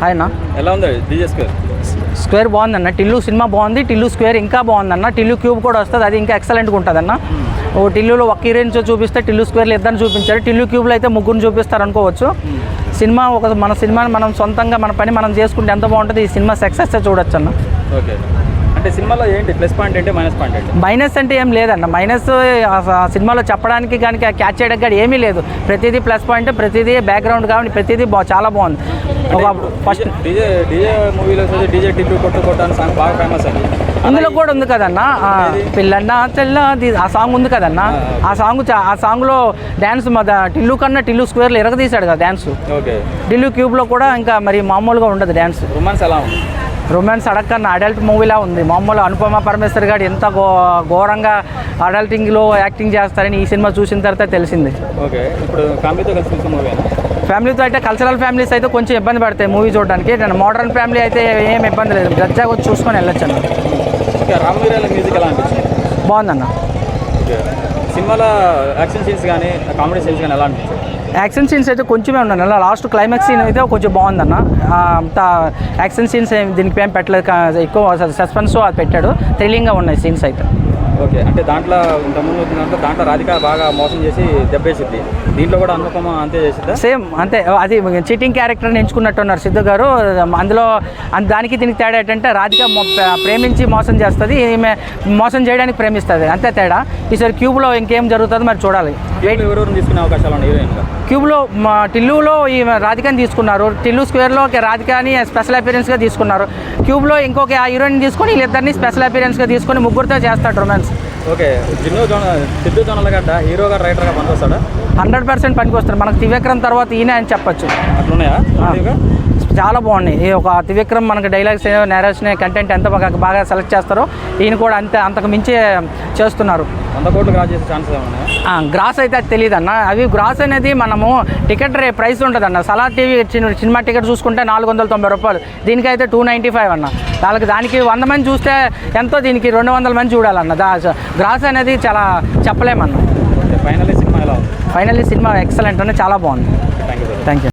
Hi అన్న. ఎలా ఉంది డీజే స్క్వేర్ బాగుందన్న. టిల్లు సినిమా బాగుంది. టిల్లు స్క్వేర్ ఇంకా బాగుందన్న. టిల్లు క్యూబ్ కూడా వస్తుంది, అది ఇంకా ఎక్సలెంట్గా ఉంటుందన్న. ఓ టిల్లులో ఒక హీరోయిన్ చూపిస్తే టిల్లు స్క్వేర్లో ఇద్దరిని చూపించారు. టిల్లు క్యూబ్లో అయితే ముగ్గురు చూపిస్తారు అనుకోవచ్చు. సినిమా మన సినిమాని మనం సొంతంగా మన పని మనం చేసుకుంటే ఎంత బాగుంటుంది. ఈ సినిమా సక్సెస్ చూడొచ్చు అన్న. ఓకే, అంటే సినిమాలో ఏంటి ప్లస్ పాయింట్ ఏంటి, మైనస్ పాయింట్ ఏంటి? మైనస్ అంటే ఏం లేదన్న. మైనస్ సినిమాలో చెప్పడానికి కానీ క్యాచ్ చేయడానికి కానీ ఏమీ లేదు. ప్రతిదీ ప్లస్ పాయింట్, ప్రతిదీ బ్యాక్గ్రౌండ్ కాబట్టి ప్రతిదీ చాలా బాగుంది. ఒక ఫస్ట్ డీజే మూవీలో డీజే టిల్లు కొట్టు సాంగ్ బాగా ఫేమస్ అండి. అందులో కూడా ఉంది కదన్న, పిల్లన్న తెల్లది ఆ సాంగ్ ఉంది కదన్న. ఆ సాంగ్లో డ్యాన్స్ టిల్లు కన్నా టిల్లు స్క్వేర్లో ఎరగదీశాడు కదా డ్యాన్స్. ఓకే, టిల్లు క్యూబ్లో కూడా ఇంకా మరి మామూలుగా ఉండదు డ్యాన్స్. రొమాన్స్ ఎలా ఉంది? రొమాన్స్ అడక్కన్న అడల్ట్ మూవీలా ఉంది. మామూలు అనుపమ పరమేశ్వర్ గారు ఎంత ఘోరంగా అడల్టింగ్లో యాక్టింగ్ చేస్తారని ఈ సినిమా చూసిన తర్వాత తెలిసింది. ఓకే, ఇప్పుడు ఫ్యామిలీతో కలిసి చూసిన మూవీ? ఫ్యామిలీతో అయితే కల్చరల్ ఫ్యామిలీస్ అయితే కొంచెం ఇబ్బంది పడతాయి మూవీ చూడడానికి. మోడర్న్ ఫ్యామిలీ అయితే ఏం ఇబ్బంది లేదు, గజ్జాగా వచ్చి చూసుకొని వెళ్ళొచ్చు అన్న. ఓకే, రామవీరాల మ్యూజిక్ ఎలా అనిపించింది? బాగుందన్న. ఓకే, సినిమాలో యాక్షన్ సీన్స్ కానీ కామెడీ సీన్స్ కానీ ఎలా అనిపించాయి? యాక్షన్ సీన్స్ అయితే కొంచెమే ఉన్నాను. లాస్ట్ క్లైమాక్స్ సీన్ అయితే కొంచెం బాగుందన్న. అంత యాక్షన్ సీన్స్ దీనికి ఏం పెట్టలేదు, ఎక్కువ సస్పెన్స్ అది పెట్టాడు. థ్రిల్లింగ్గా ఉన్నాయి సీన్స్ అయితే. ఓకే, అంటే దాంట్లో ఇంతకుముందు వచ్చిందంటే దాంట్లో రాధిక బాగా మోసం చేసి దెబ్బేసిద్ది, దీంట్లో కూడా అనుపమ అంతే చేసిద్దా? సేమ్ అంతే, అది చీటింగ్ క్యారెక్టర్ని ఎంచుకున్నట్టున్నారు సిద్ధు గారు. అందులో దానికి దీనికి తేడా ఏంటంటే రాధిక ప్రేమించి మోసం చేస్తుంది, ఈమె మోసం చేయడానికి ప్రేమిస్తుంది, అంతే తేడా. ఈసారి క్యూబ్లో ఇంకేం జరుగుతుందో మరి చూడాలి. ఎవరెవరు తీసుకునే అవకాశాలు ఉన్నాయి హీరోయిన్గా? క్యూబ్లో టిల్లులో ఈ రాధికని తీసుకున్నారు. టిల్లు స్క్వేర్లో రాధికని స్పెషల్ అపీరెన్స్గా తీసుకున్నారు. క్యూబ్లో ఇంకొక హీరోయిన్ తీసుకొని వీళ్ళిద్దరిని స్పెషల్ అపీరెన్స్గా తీసుకొని ముగ్గురితో చేస్తాడు రొమాన్స్. ఓకే, సిద్ధు జొన్నలగడ్డ హీరోగా రైటర్గా పనికొస్తాడా? 100% పనికొస్తాడు. మనకు త్రివిక్రమ్ తర్వాత ఈయన అని చెప్పచ్చు. అట్లున్నాయా? చాలా బాగున్నాయి. ఈ ఒక త్రివిక్రమ్ మనకు డైలాగ్స్ నేరేషన్ కంటెంట్ ఎంత బాగా సెలెక్ట్ చేస్తారో ఈయన కూడా అంతకు మించి చేస్తున్నారు. 100 కోట్లు గ్రాస్ చేసే ఛాన్సెస్ ఏమన్నా? గ్రాస్ అయితే అది తెలియదు అన్న. అవి గ్రాస్ అనేది మనము టికెట్ ప్రైస్ ఉంటుంది అన్న. సలార్ టీవీ సినిమా టికెట్ చూసుకుంటే 490 రూపాయలు, దీనికైతే 295 అన్న. దానికి 100 మంది చూస్తే ఎంతో, దీనికి 200 మంది చూడాలన్న. గ్రాస్ అనేది చాలా చెప్పలేమన్న. ఫైనల్లీ సినిమా ఎలా ఉంది? ఫైనల్లీ సినిమా ఎక్సలెంట్ అని చాలా బాగుంది. Thank you. Thank you.